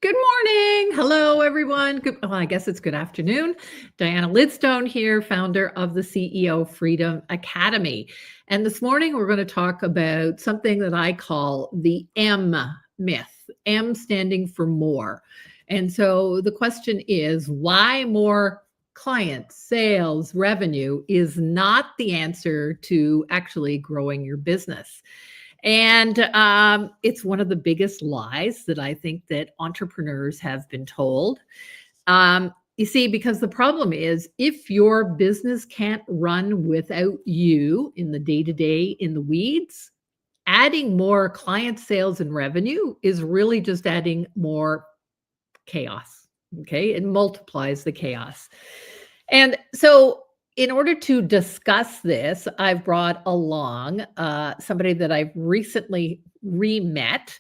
Good morning. Hello, everyone. I guess it's good afternoon. Diana Lidstone here, founder of the CEO Freedom Academy. And this morning, we're going to talk about something that I call the M myth, M standing for more. And so the question is, why more clients, sales, revenue is not the answer to actually growing your business. And it's one of the biggest lies that I think that entrepreneurs have been told. You see, because the problem is if your business can't run without you in the day-to-day, in the weeds, adding more client sales and revenue is really just adding more chaos. Okay. It multiplies the chaos. And so in order to discuss this, I've brought along somebody that I've recently re-met.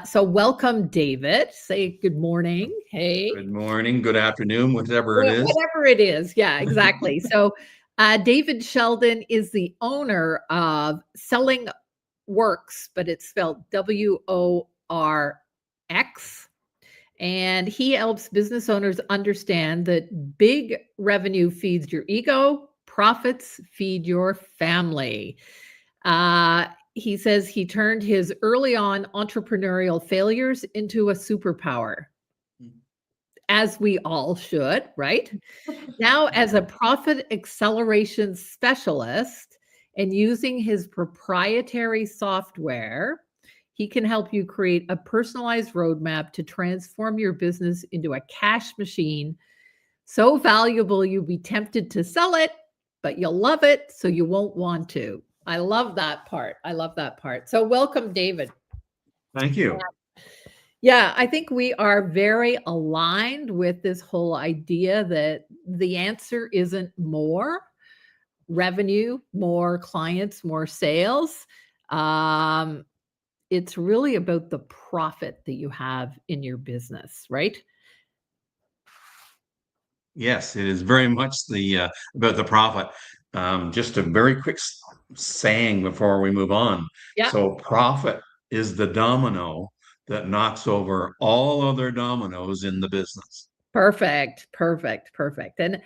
So welcome, David. Say good morning. Hey. Good morning, good afternoon, whatever it is. Whatever it is. Yeah, exactly. So David Sheldon is the owner of SellingWorx, but it's spelled WORX. And he helps business owners understand that big revenue feeds your ego, profits feed your family. He says he turned his early on entrepreneurial failures into a superpower, as we all should, right? Now, as a profit acceleration specialist and using his proprietary software, he can help you create a personalized roadmap to transform your business into a cash machine so valuable you'll be tempted to sell it, but you'll love it, so you won't want to. I love that part. I love that part. So welcome, David. Thank you. Yeah, I think we are very aligned with this whole idea that the answer isn't more revenue, more clients, more sales. It's really about the profit that you have in your business, right? Yes, it is very much about the profit. Just a very quick saying before we move on. Yeah. So profit is the domino that knocks over all other dominoes in the business. Perfect. And,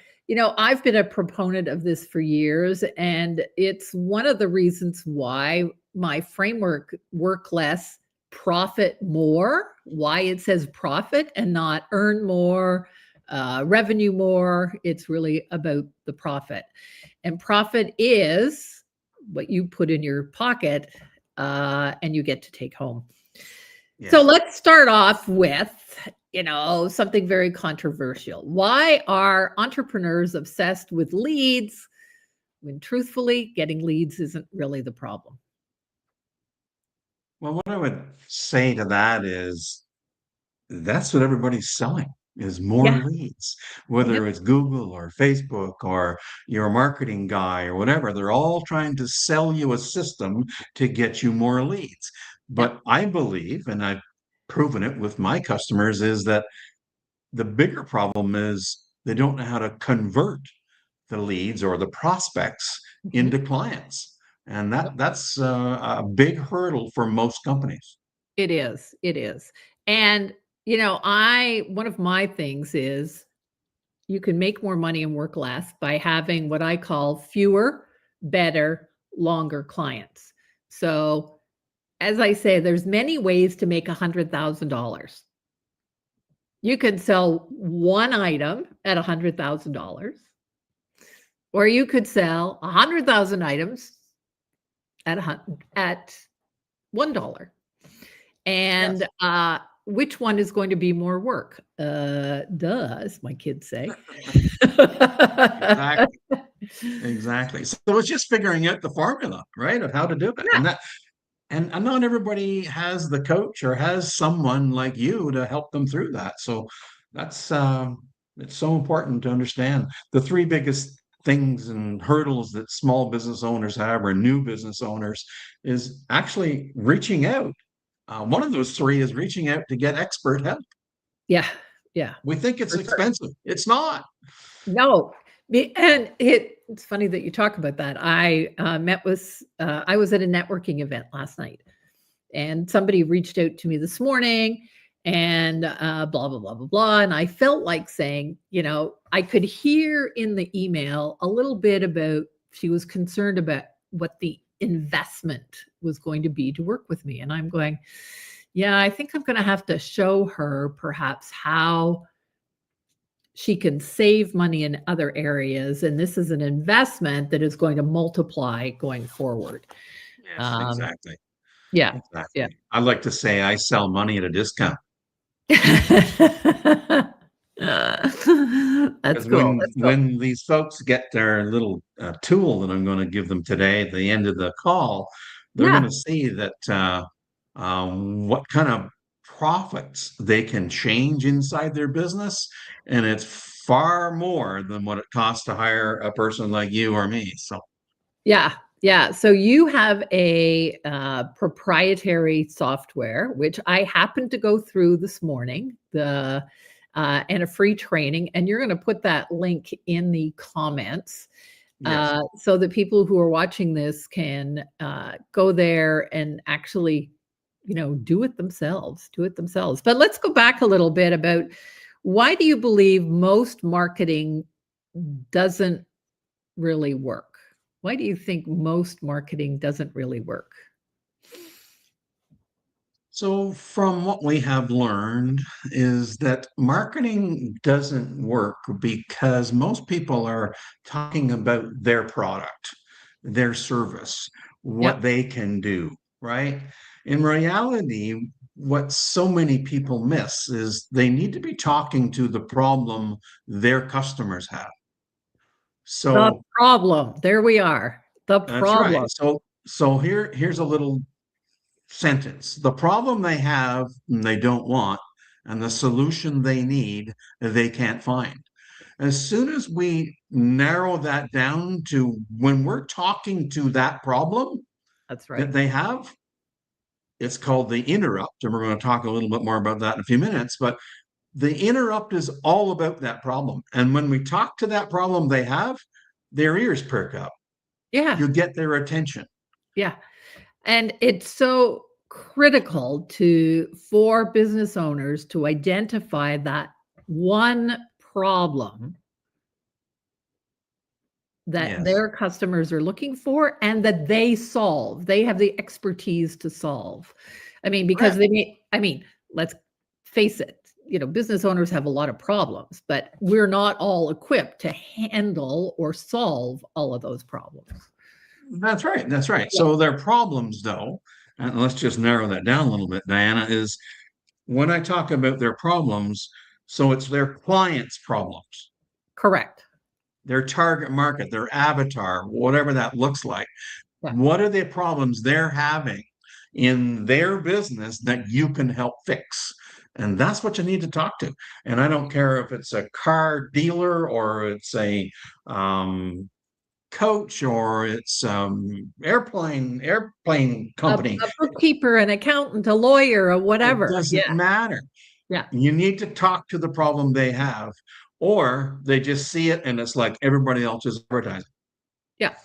I've been a proponent of this for years, and it's one of the reasons why my framework, work less, profit more, why it says profit and not earn more, revenue more. It's really about the profit. And profit is what you put in your pocket and you get to take home. Yes. So let's start off with, something very controversial. Why are entrepreneurs obsessed with leads when truthfully getting leads isn't really the problem? Well, what I would say to that is that's what everybody's selling is more leads, whether it's Google or Facebook or your marketing guy or whatever. They're all trying to sell you a system to get you more leads. But I believe, and I've proven it with my customers, is that the bigger problem is they don't know how to convert the leads or the prospects into clients. And that's a big hurdle for most companies. It is. And, one of my things is you can make more money and work less by having what I call fewer, better, longer clients. So as I say, there's many ways to make $100,000. You can sell one item at $100,000, or you could sell 100,000 items at $1. And which one is going to be more work? As my kids say. Exactly. So it's just figuring out the formula, right, of how to do it. Yeah. And not everybody has the coach or has someone like you to help them through that. So that's it's so important to understand the three biggest things and hurdles that small business owners have or new business owners is actually reaching out. One of those three is reaching out to get expert help. Yeah. We think it's expensive. Sure. It's not. No. And it's funny that you talk about that. I was at a networking event last night, and somebody reached out to me this morning, and blah, blah, blah, blah, blah. And I felt like saying, I could hear in the email a little bit about she was concerned about what the investment was going to be to work with me. And I'm going, yeah, I think I'm going to have to show her perhaps how she can save money in other areas. And this is an investment that is going to multiply going forward. Yes, Um, exactly. yeah. Yeah. Exactly. I like to say I sell money at a discount. That's Because cool. when That's cool. when these folks get their little tool that I'm going to give them today at the end of the call, they're going Yeah. to see that what kind of profits they can change inside their business, and it's far more than what it costs to hire a person like you or me. So Yeah. Yeah. So you have a proprietary software, which I happened to go through this morning, and a free training, and you're going to put that link in the comments yes, so that people who are watching this can go there and actually, do it themselves. Do it themselves. But let's go back a little bit about why do you believe most marketing doesn't really work? Why do you think most marketing doesn't really work? so, from what we have learned, is that marketing doesn't work because most people are talking about their product, their service, what Yep, they can do, right? In reality, what so many people miss is they need to be talking to the problem their customers have. the So, problem. There we are. The that's right. problem. So here's a little sentence. The problem they have, and they don't want, and the solution they need, they can't find. As soon as we narrow that down to when we're talking to that problem That's that right. they have, it's called the interrupt. And we're going to talk a little bit more about that in a few minutes. But the interrupt is all about that problem. And when we talk to that problem they have, their ears perk up. Yeah, You get their attention. yeah. And it's so critical for business owners to identify that one problem that Yes. their customers are looking for and that they solve. They have the expertise to solve. I mean, because Correct. let's face it, business owners have a lot of problems, but we're not all equipped to handle or solve all of those problems. That's right. That's right. Yeah, So their problems, though, and let's just narrow that down a little bit, Diana, is when I talk about their problems, so it's their clients' problems, correct. their target market, their avatar, whatever that looks like. Yeah, What are the problems they're having in their business that you can help fix? And that's what you need to talk to. And I don't care if it's a car dealer or it's a coach or it's airplane company. a bookkeeper, an accountant, a lawyer, or It whatever. doesn't Yeah, matter. yeah, You need to talk to the problem they have, or they just see it and it's like everybody else is advertising. yeah,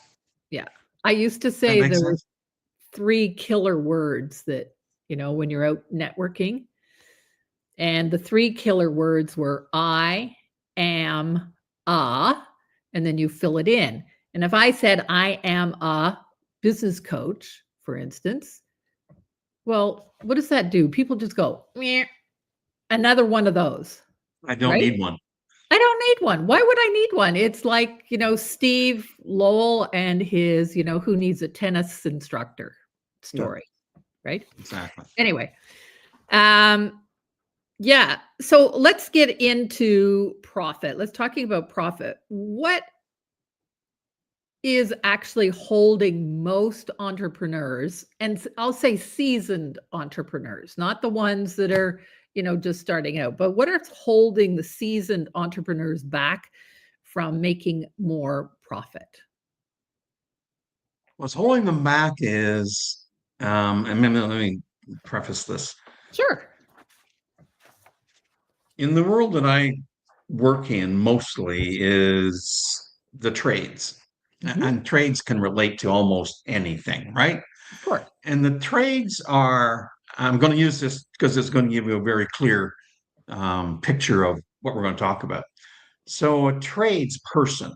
yeah. I used to That say makes there were sense. three killer words that, when you're out networking. And the three killer words were I am a, and then you fill it in. And if I said I am a business coach, for instance, well, what does that do? People just go, "Meh," another one of those, I don't right? need one. I don't need one. Why would I need one? It's like, Steve Lowell and his, who needs a tennis instructor Yeah, story, right? exactly. Anyway, um, yeah. So let's get into profit. Let's talking about profit. What is actually holding most entrepreneurs, and I'll say seasoned entrepreneurs, not the ones that are, just starting out, but what is holding the seasoned entrepreneurs back from making more profit? What's holding them back is, and let me preface this. Sure. In the world that I work in mostly is the trades. Mhm. And trades can relate to almost anything, right? Of course. And the trades are I'm going to use this because it's going to give you a very clear picture of what we're going to talk about. So a tradesperson,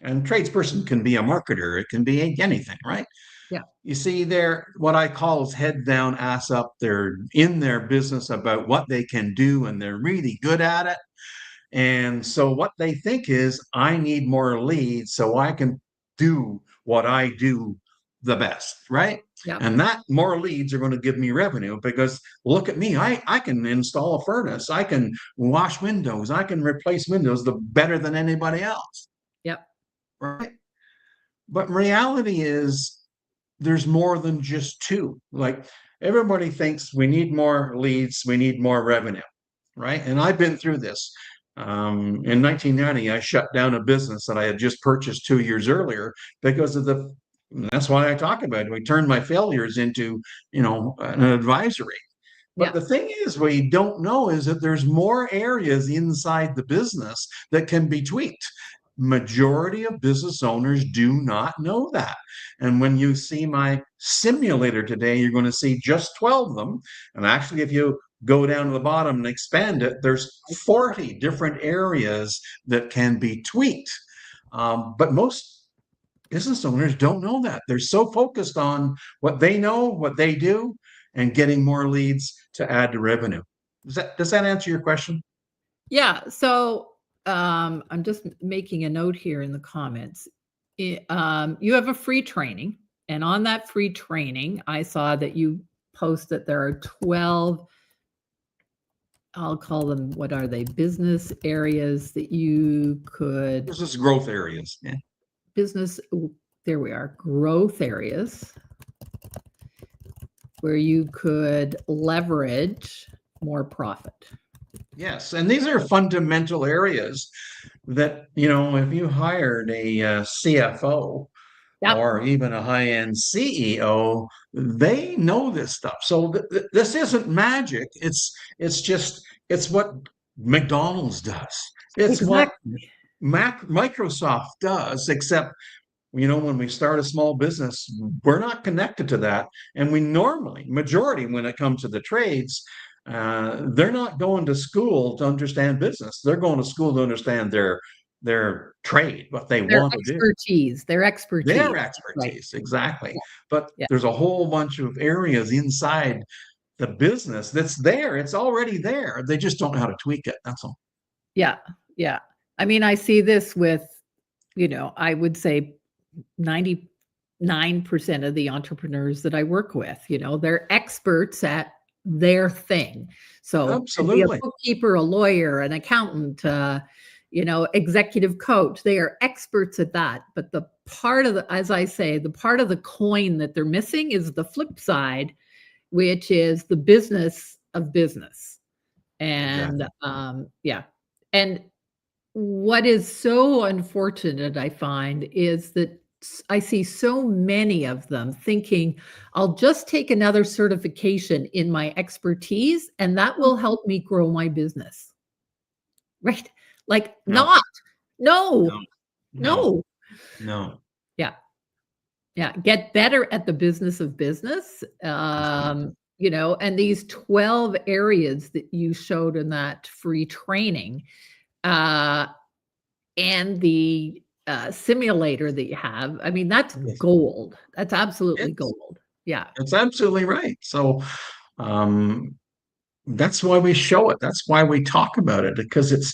and tradesperson can be a marketer, it can be anything, right? Yeah. You see, they're what I call is head down, ass up. They're in their business about what they can do, and they're really good at it. And so what they think is, I need more leads so I can do what I do the best, right? Yeah. And that more leads are going to give me revenue because look at me, I can install a furnace, I can wash windows, I can replace windows the better than anybody else, Yep. right? But reality is there's more than just two. Like everybody thinks we need more leads, we need more revenue, right? And I've been through this. In 1990, I shut down a business that I had just purchased 2 years earlier because of the. That's why I talk about it. We turned my failures into, an advisory. But Yeah. the thing is, we don't know is that there's more areas inside the business that can be tweaked. Majority of business owners do not know that. And when you see my simulator today, you're going to see just 12 of them. And actually, if you go down to the bottom and expand it, there's 40 different areas that can be tweaked. But most business owners don't know that. They're so focused on what they know, what they do, and getting more leads to add to revenue. Does that answer your question? Yeah. So I'm just making a note here in the comments. You have a free training, and on that free training, I saw that you post that there are 12, I'll call them, what are they? Business areas that you could, Business growth areas. Yeah. business, there we are, growth areas where you could leverage more profit. Yes, and these are fundamental areas that, if you hired a CFO Yep. or even a high-end CEO, they know this stuff. So this isn't magic. It's what McDonald's does. It's what Exactly. Microsoft does, except when we start a small business, we're not connected to that. And we normally, majority, when it comes to the trades, they're not going to school to understand business. They're going to school to understand their trade, what they Their want to do. expertise, their Their expertise. Right. expertise, exactly. Yeah. But Yeah. there's a whole bunch of areas inside the business that's there. It's already there. They just don't know how to tweak it. That's all. Yeah. Yeah. I mean, I see this with, I would say 99% of the entrepreneurs that I work with, they're experts at their thing. So it could be a Absolutely. bookkeeper, a lawyer, an accountant, executive coach. They are experts at that. But the part of as I say, the part of the coin that they're missing is the flip side, which is the business of business. And Exactly. yeah. And what is so unfortunate, I find, is that I see so many of them thinking, I'll just take another certification in my expertise and that will help me grow my business. Right? Like, No, not. no, No, no, no. no. Yeah. Yeah. Get better at the business of business. Exactly. And these 12 areas that you showed in that free training, uh, and the simulator that you have, I mean, that's Yes. gold. That's absolutely It's gold. Yeah. it's absolutely right. So um that's why we show it. That's why we talk about it, because it's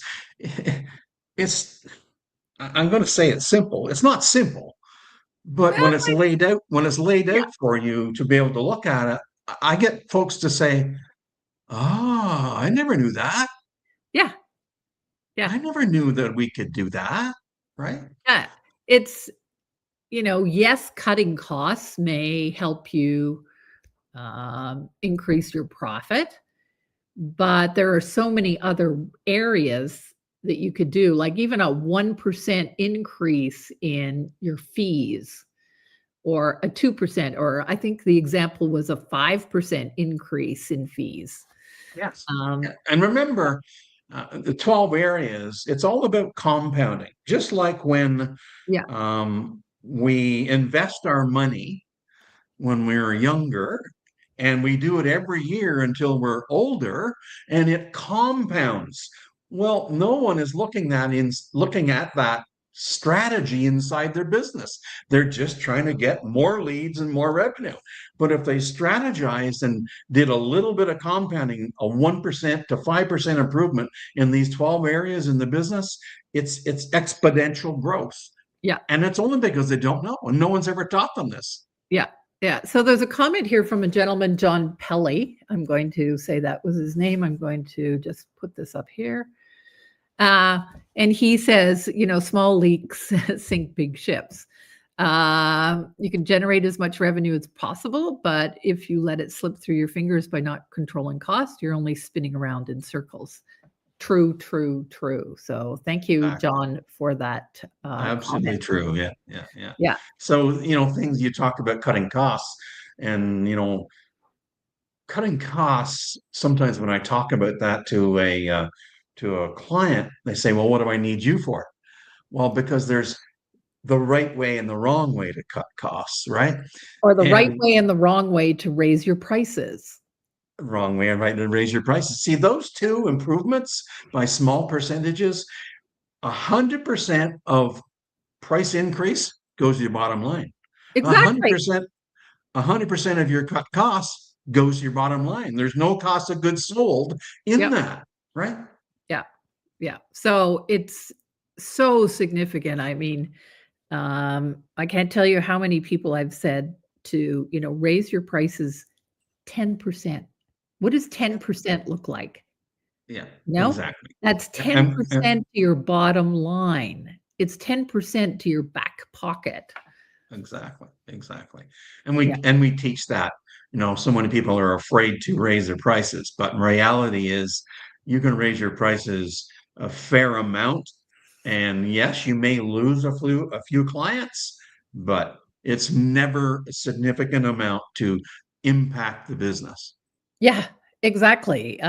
I'm going to say it's simple. It's not simple, but Well, when it's laid out yeah, for you to be able to look at it, I get folks to say, "Ah, I never knew that. yeah, yeah, I never knew that we could do that." Right? yeah. It's, yes, cutting costs may help you increase your profit, but there are so many other areas that you could do, like even a 1% increase in your fees, or a 2%, or I think the example was a 5% increase in fees. Yes. Um, And remember, the 12 areas, it's all about compounding. Just like when yeah, we invest our money when we were younger, and we do it every year until we're older, and it compounds. Well, no one is looking at that strategy inside their business. They're just trying to get more leads and more revenue. But if they strategized and did a little bit of compounding, a 1% to 5% improvement in these 12 areas in the business, it's exponential growth. Yeah. And it's only because they don't know, and no one's ever taught them this. Yeah. Yeah. So there's a comment here from a gentleman, John Pelly. I'm going to say that was his name. I'm going to just put this up here. And he says, small leaks sink big ships. You can generate as much revenue as possible, but if you let it slip through your fingers by not controlling cost, you're only spinning around in circles. True, true, true. So thank you, John, for that. Absolutely comment. true. Yeah, yeah, yeah. Yeah. So, things you talk about cutting costs, and cutting costs. Sometimes when I talk about that to a client, they say, "Well, what do I need you for?" Well, because there's the right way and the wrong way to cut costs, right? Or the right And way and the wrong way to raise your prices. wrong way and right to raise your prices. See, those two improvements by small percentages, 100% of price increase goes to your bottom line. Exactly. 100% of your cut costs goes to your bottom line. There's no cost of goods sold in Yep. that, right? Yeah. Yeah. So it's so significant. I mean, I can't tell you how many people I've said to, raise your prices 10%. What does 10% look like? Yeah, No, exactly. that's And 10% to your bottom line. It's 10% to your back pocket. exactly, exactly. And we Yeah. and we teach that. So many people are afraid to raise their prices, but in reality is you can raise your prices a fair amount. And yes, you may lose a few clients, but it's never a significant amount to impact the business. Yeah, exactly.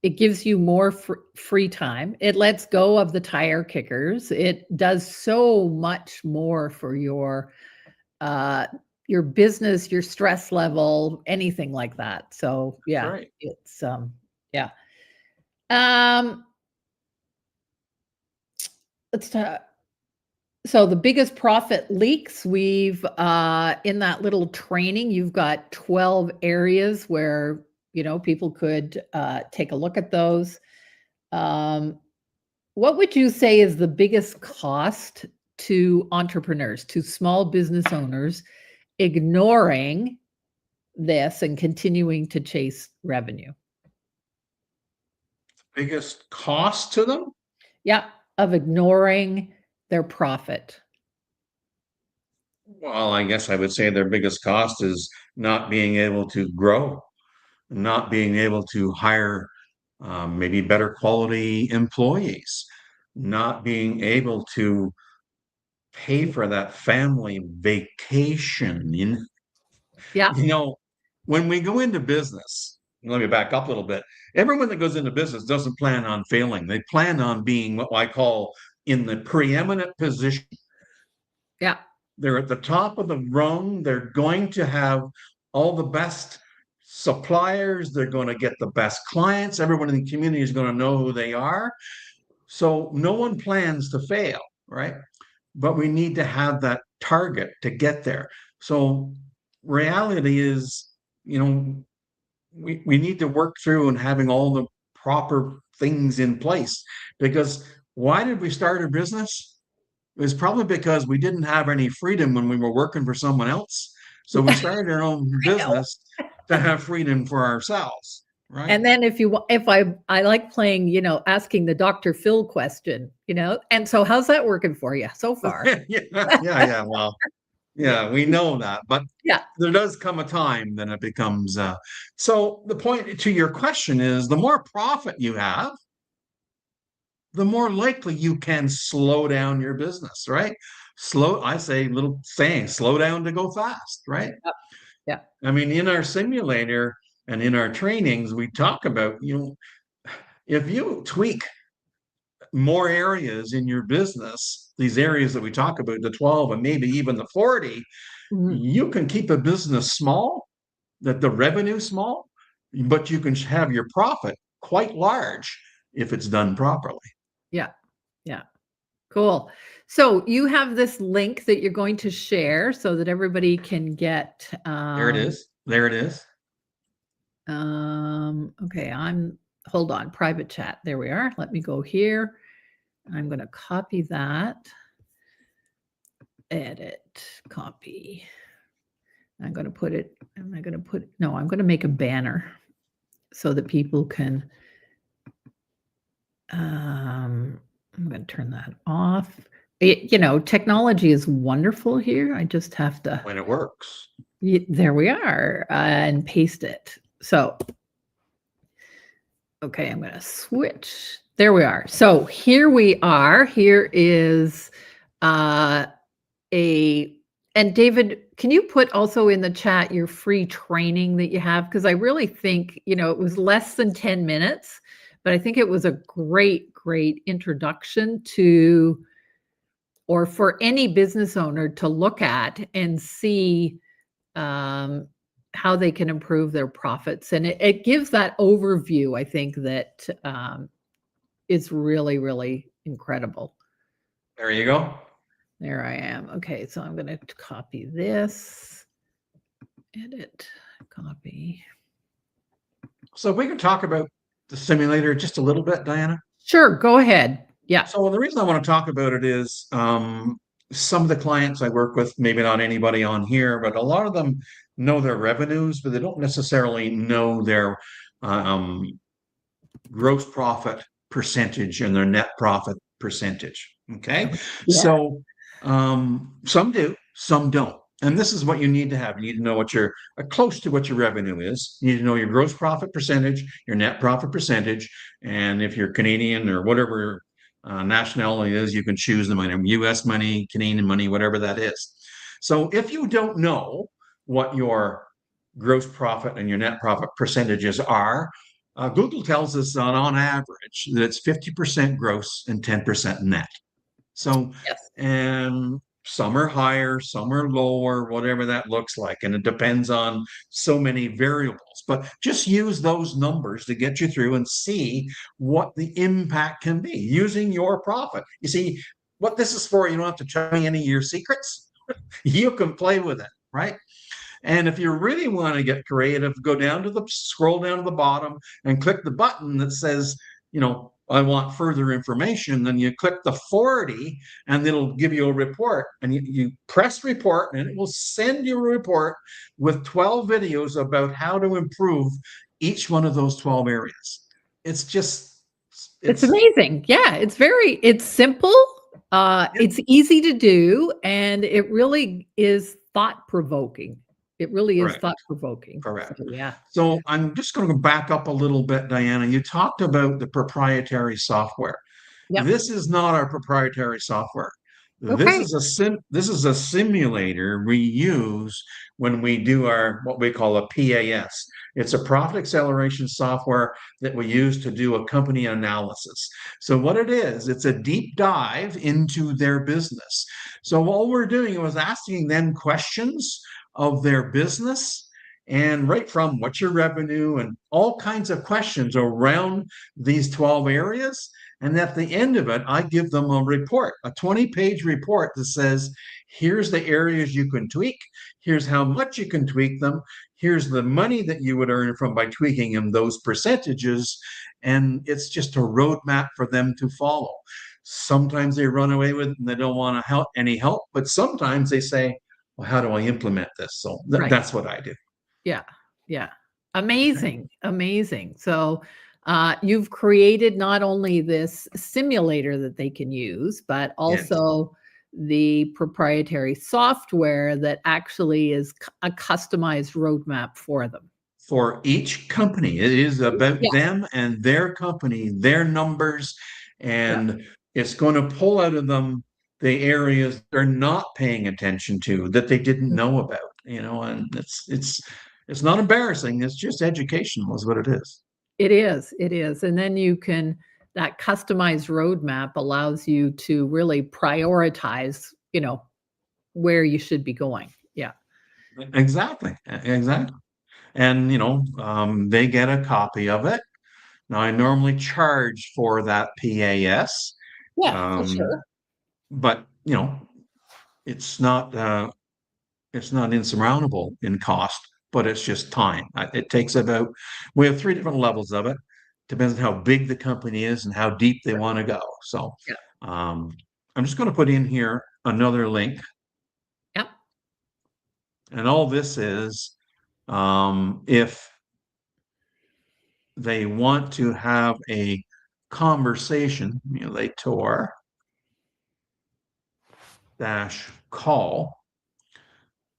It gives you more free time. It lets go of the tire kickers. It does so much more for uh, your business, your stress level, anything like that. So That's yeah, right. it's yeah. Um, let's talk. So the biggest profit leaks, we've in that little training, you've got 12 areas where people could take a look at those. Um, what would you say is the biggest cost to entrepreneurs, to small business owners, ignoring this and continuing to chase revenue? Biggest cost to them? Yeah, of ignoring their profit. Well, I guess I would say their biggest cost is not being able to grow, not being able to hire maybe better quality employees, not being able to pay for that family vacation. Yeah. You know, when we go into business, let me back up a little bit. Everyone that goes into business doesn't plan on failing. They plan on being what I call in the preeminent position. Yeah. They're at the top of the rung. They're going to have all the best suppliers. They're going to get the best clients. Everyone in the community is going to know who they are. So no one plans to fail, right? But we need to have that target to get there. So reality is, we need to work through and having all the proper things in place, because why did we start a business? It was probably because we didn't have any freedom when we were working for someone else. So we started our own I know. business to have freedom for ourselves, right? And then if I like playing, asking the Dr. Phil question, and so how's that working for you so far? Yeah, yeah. Well, Yeah. yeah, we know that, but Yeah. there does come a time then it becomes so the point to your question is the more profit you have, the more likely you can slow down your business, right? I say little saying, slow down to go fast, right? Yep. Yeah. I mean, in our simulator and in our trainings, we talk about, if you tweak more areas in your business, these areas that we talk about, the 12 and maybe even the 40, Mhm. you can keep a business small that the revenue is small, but you can have your profit quite large if it's done properly. Yeah. Yeah. Cool. So you have this link that you're going to share so that everybody can get. There it is. There it is. Okay, hold on, private chat. There we are. Let me go here. I'm going to copy that. Edit, copy. I'm going to put it, am I going to put, no, I'm going to make a banner so that people can, I'm going to turn that off. Technology is wonderful here. I just have to. When it works. There we are, and paste it. So, okay, I'm going to switch. There we are. So here we are. Here is and David, can you put also in the chat your free training that you have? Because I really think, it was less than 10 minutes, but I think it was a great, great introduction to, or for any business owner to look at and see how they can improve their profits. And it gives that overview, I think, that is really, really incredible. There you go. There I am. Okay, so I'm going to copy this, edit, copy. So if we can talk about the simulator just a little bit, Diana. Sure, go ahead. Yeah. So the reason I want to talk about it is some of the clients I work with, maybe not anybody on here, but a lot of them know their revenues, but they don't necessarily know their gross profit percentage and their net profit percentage. Okay. Yeah. So some do, some don't. And this is what you need to have. You need to know what your close to what your revenue is. You need to know your gross profit percentage, your net profit percentage, and if you're Canadian or whatever nationality is, you can choose the money, U.S. money, Canadian money, whatever that is. So if you don't know what your gross profit and your net profit percentages are, Google tells us that on average that it's 50% gross and 10% net. So, Yes. and some are higher, some are lower, whatever that looks like. And it depends on so many variables. But just use those numbers to get you through and see what the impact can be using your profit. You see, what this is for, you don't have to tell me any of your secrets. You can play with it, right? And if you really want to get creative, scroll down to the bottom and click the button that says, I want further information. Then you click the 40 and it'll give you a report. And you press report and it will send you a report with 12 videos about how to improve each one of those 12 areas. It's amazing. Yeah, it's simple. It's easy to do, and it really is thought-provoking. It really is thought-provoking. Correct. So, yeah. So I'm just going to back up a little bit, Diana. You talked about the proprietary software. Yep. This is not our proprietary software. Okay. This is a simulator we use when we do what we call a PAS. It's a profit acceleration software that we use to do a company analysis. So what it is, it's a deep dive into their business. So what we're doing was asking them questions of their business, and right from what's your revenue and all kinds of questions around these 12 areas. And at the end of it, I give them a report, a 20-page report that says, here's the areas you can tweak. Here's how much you can tweak them. Here's the money that you would earn from by tweaking them, those percentages. And it's just a roadmap for them to follow. Sometimes they run away with it and they don't want any help, but sometimes they say, well, how do I implement this? So that's what I do. Yeah. Yeah. Amazing. Amazing. So you've created not only this simulator that they can use, but also the proprietary software that actually is a customized roadmap for them. For each company, it is about them and their company, their numbers, and it's going to pull out of them the areas they're not paying attention to that they didn't know about, and it's not embarrassing. It's just educational is what it is. It is. It is. And then that customized roadmap allows you to really prioritize, where you should be going. Yeah. Exactly. Exactly. and they get a copy of it. Now, I normally charge for that PAS, Yeah, for um, sure. but it's not it's not insurmountable in cost, but it's just time. It takes about, we have three different levels of it. Depends on how big the company is and how deep they want to go. So Yeah. um, I'm just going to put in here another link. Yep. And all this is if they want to have a conversation, Tor dash call.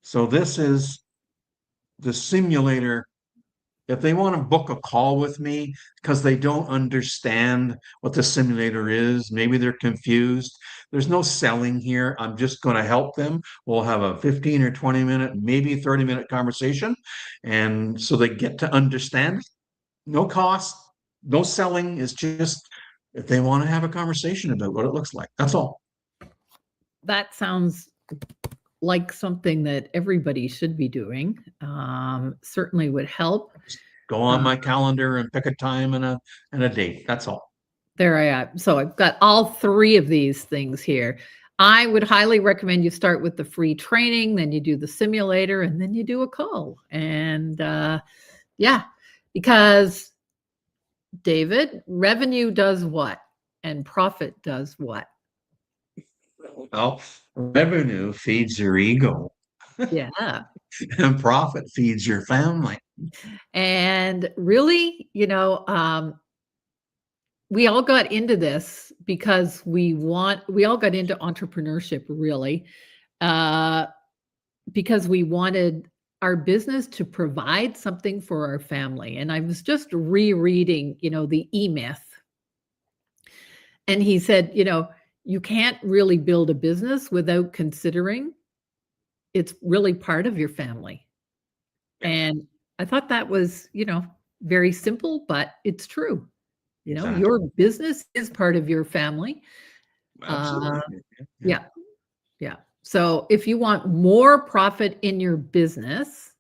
So this is the simulator. If they want to book a call with me because they don't understand what the simulator is, maybe they're confused. There's no selling here. I'm just going to help them. We'll have a 15 or 20 minute, maybe 30-minute conversation. And so they get to understand. No cost, no selling. It's just if they want to have a conversation about what it looks like. That's all. That sounds like something that everybody should be doing. Certainly would help. Go on my calendar and pick a time and a date. That's all. There I am. So I've got all three of these things here. I would highly recommend you start with the free training, then you do the simulator, and then you do a call. And yeah, because David, revenue does what? And profit does what? Well, revenue feeds your ego. Yeah. And profit feeds your family. And really, we all got into this because we all got into entrepreneurship really, uh, because we wanted our business to provide something for our family. And I was just rereading, the E-Myth. And he said, you can't really build a business without considering it's really part of your family. Yeah. And I thought that was, very simple, but it's true. Exactly. Your business is part of your family. Absolutely. Yeah. Yeah. So if you want more profit in your business,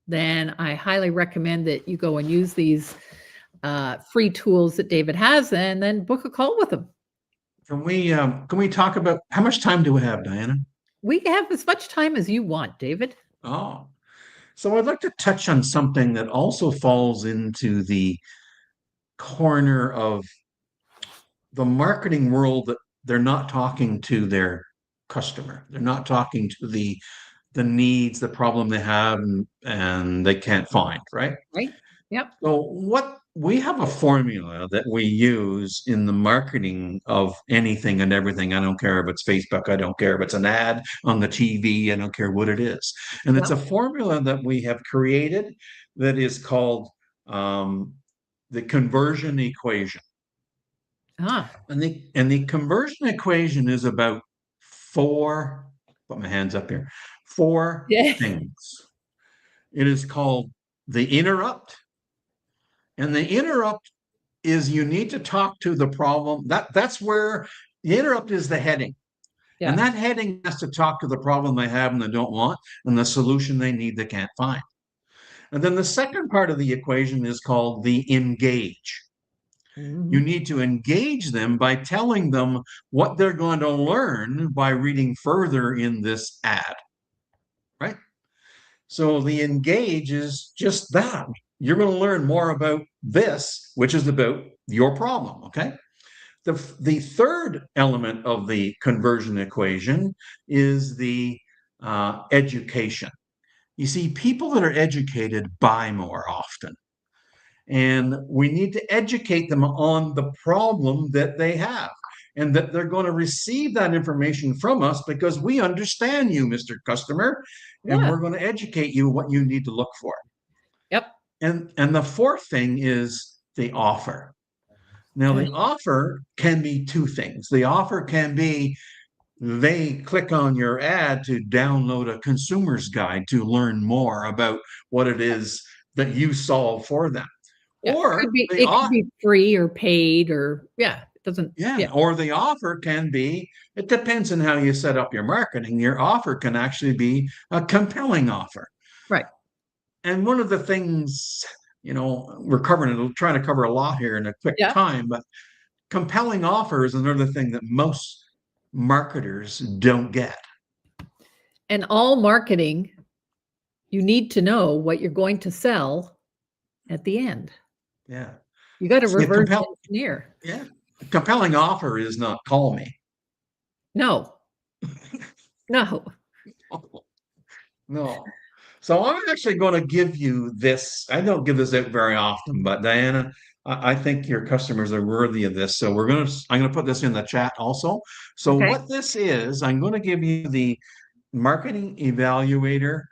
then I highly recommend that you go and use these free tools that David has and then book a call with him. Can we talk about how much time do we have, Diana? We have as much time as you want, David. Oh, so I'd like to touch on something that also falls into the corner of the marketing world that they're not talking to their customer. They're not talking to the needs, the problem they have, and they can't find, right? Right? Yep. So what we have a formula that we use in the marketing of anything and everything. I don't care if it's Facebook. I don't care if it's an ad on the TV. I don't care what it is. And it's Yep. a formula that we have created that is called the conversion equation. Ah. And the conversion equation is about put my hands up here, four Yeah. things. It is called the interrupt. And the interrupt is you need to talk to the problem. That's where the interrupt is the heading. And Yeah. that heading has to talk to the problem they have and they don't want and the solution they need they can't find. And then the second part of the equation is called the engage. You Mhm. need to engage them by telling them what they're going to learn by reading further in this ad, right? So the engage is just that. You're going to learn more about this, which is about your problem, okay? The third element of the conversion equation is the education. You see, people that are educated buy more often. And we need to educate them on the problem that they have and that they're going to receive that information from us because we understand you, Mr. Customer, and Yeah. we're going to educate you what you need to look for. Yep. And the fourth thing is the offer. Now, Uh, the offer can be two things. The offer can be they click on your ad to download a consumer's guide to learn more about what it is that you solve for them. yeah. Or the It could be free or paid or yeah. It doesn't. Yeah. or the offer can be, it depends on how you set up your marketing. Your offer can actually be a compelling offer. Right. And one of the things, we're trying to cover a lot here in a quick Yeah. time, but compelling offer is another thing that most marketers don't get. And all marketing, you need to know what you're going to sell at the end. Yeah. You got to See, reverse engineer. yeah. A compelling offer is not call me. No, no. No. So I'm actually going to give you this. I don't give this out very often, but Diana, I think your customers are worthy of this. So I'm going to put this in the chat also. So Okay. what this is, I'm going to give you the marketing evaluator,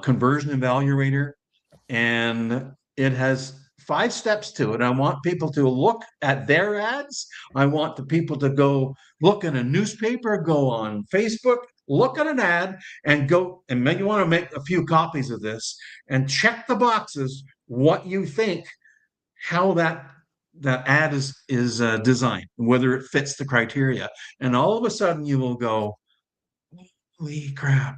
conversion evaluator, and it has 5 steps to it. I want people to look at their ads. I want the people to go look in a newspaper, go on Facebook, look at an ad, and go and maybe you want to make a few copies of this and check the boxes what you think, how that ad is designed, whether it fits the criteria. And all of a sudden you will go, holy crap,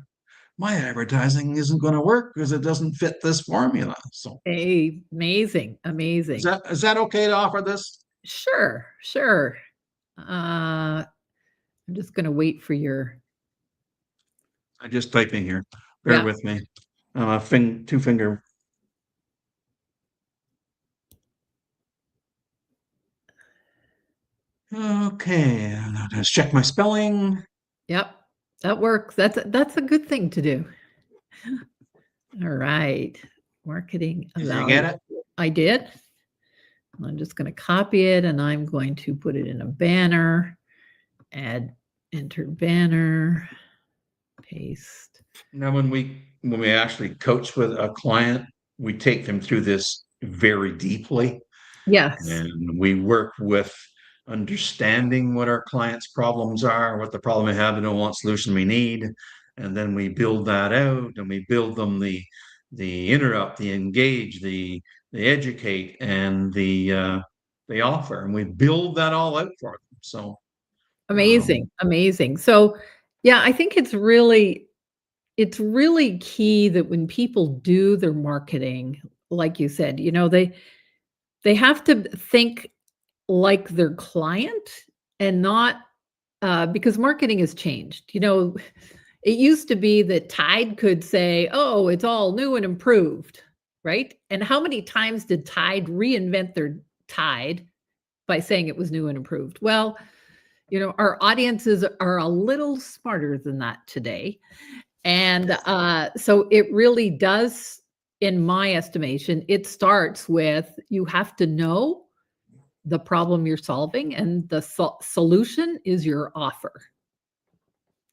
my advertising isn't going to work because it doesn't fit this formula. So Hey, amazing, is amazing. that okay to offer this? Sure, sure. I'm just going to wait for your. I'm just typing here. Bear Yeah. with me. Two finger. Okay, let's check my spelling. Yep. That works. That's a good thing to do. All right. Marketing Did you get evaluation. it? I did. I'm just going to copy it and I'm going to put it in a banner. Add enter banner. Paste. Now, when we actually coach with a client, we take them through this very deeply, Yes. and we work with understanding what our clients' problems are, what the problem we have, and what solution we need, and then we build that out, and we build them the interrupt, the engage, the educate, and the offer, and we build that all out for them. So, Amazing. Amazing. So, yeah, I think it's really key that when people do their marketing, like you said, they have to think like their client and not because marketing has changed. It used to be that Tide could say, "Oh, it's all new and improved," right? And how many times did Tide reinvent their Tide by saying it was new and improved? Well, our audiences are a little smarter than that today. And so it really does, in my estimation, it starts with you have to know the problem you're solving, and the solution is your offer,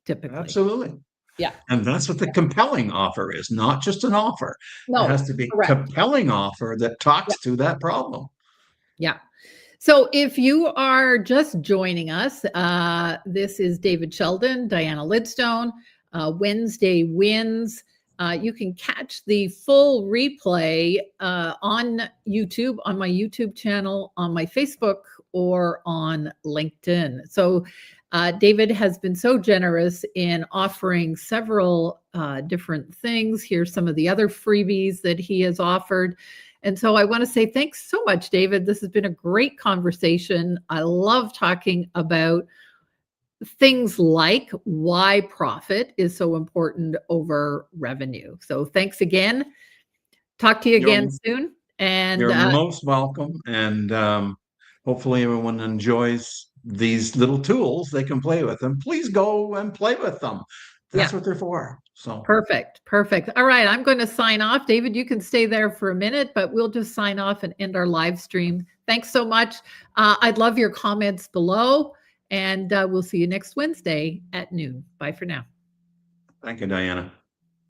typically. absolutely. Yeah. And that's what the compelling offer is, not just an offer. It No, has to be correct. compelling offer that Yeah. talks to that problem. Yeah. So if you are just joining us, this is David Sheldon, Diana Lidstone, Wednesday Wins. You can catch the full replay on YouTube, on my YouTube channel, on my Facebook, or on LinkedIn. So David has been so generous in offering several different things. Here's some of the other freebies that he has offered. And so I want to say thanks so much, David. This has been a great conversation. I love talking about things like why profit is so important over revenue. So thanks again. Talk to you You're, again soon. And you're most welcome. And hopefully everyone enjoys these little tools. They can play with them. Please go and play with them. That's yeah, what they're for. So perfect. Perfect. All right. I'm going to sign off. David, you can stay there for a minute, but we'll just sign off and end our live stream. Thanks so much. I'd love your comments below, and we'll see you next Wednesday at noon. Bye for now. thank you, Diana.